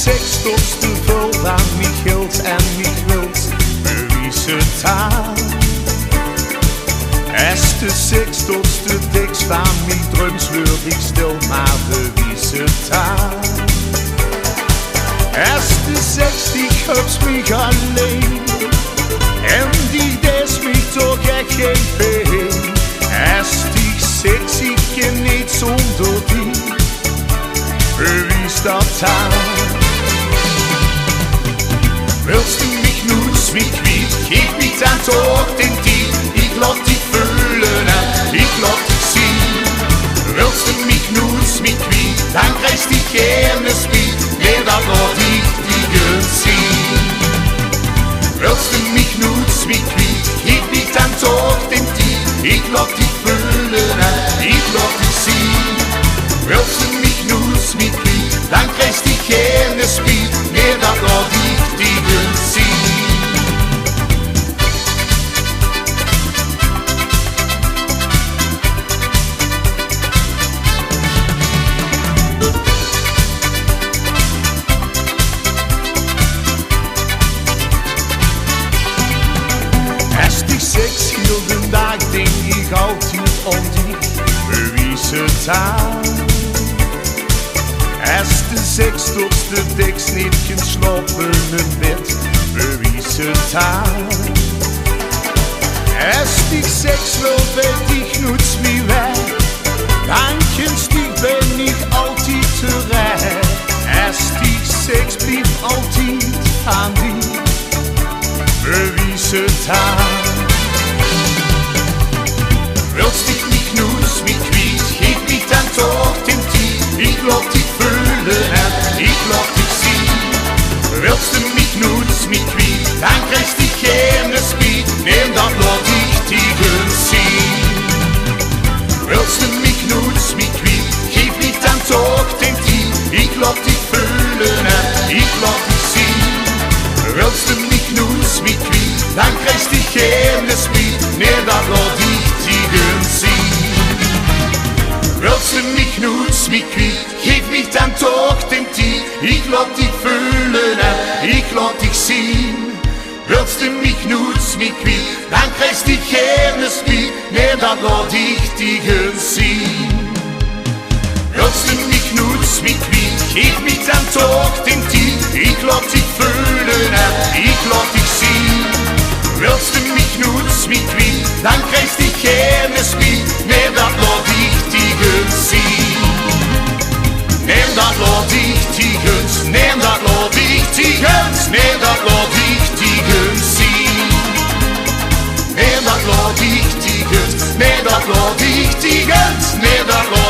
sextigste vult aan Michiels en Michiels bewijzen taal. Als de sextigste dikst van mijn drums word ik stil maar bewijzen taal. Als de 60 hups mich alleen en die des mich toch echt geen pijn. Als die 60 je niet zonder die bewijst dat taal. Willst du mich nun zwickwied, geef mich dann doch den Tief. Ich lass dich fühlen, ich lass dich sehen. Willst du mich nun zwickwied, dann kriegst dich gerne Speed. Nee, dann lass ich dich sehen. Willst du mich nun zwickwied, geef mich dann doch den Tief. Ich lass dich fühlen, ich lass dich sehen. Willst du mich nun zwickwied, dann kriegst dich gerne Speed. Nee, dann lass ich dich sehen. Als die seks hielden, daar denk ik altijd om die bewijzen taal. Als de sextigste dikst niet kan slapen in bed, bewijzen taal. Als die seks wil, weet ik niets meer weg. Dan kennst die ben ik altijd terecht. Als die seks blijft altijd aan die bewijzen taal. Willst dich nicht nun zwickwied, geef mich dann doch den Tief. Ich lass dich fühlen, ich lass dich sehen. Willst du mich nun zwickwied, dann kriegst dich gerne Speed. Nehm dann lass ich dich sehen. Willst du mich nun zwickwied, geef mich dann doch den Tief. Ich lass dich fühlen, ich lass dich sehen. Willst du mich nun zwickwied, dann kriegst dich gerne Speed. Nehm dann lass ich dich sehen. Willst du mich nun zwickwied, geef mich dann doch den Tief. Ich lass dich fühlen, ich lass dich sehen. Willst du mich nun zwickwied, dann kriegst dich gerne Speed. Nee, dann lass ich dich sehen. Willst du mich nun zwickwied, geef mich dann doch den Tief. Ich lass dich fühlen, ich lass dich sehen. Willst du mich nun zwickwied, dann kriegst dich gerne Speed. Nee, dann lass ich dich sehen. Neem dat laat ich dich, neem dat laat ich dich, neem dat laat ich dich sehen. Neem dat laat ich dich, neem dat laat ich dich, neem dat laat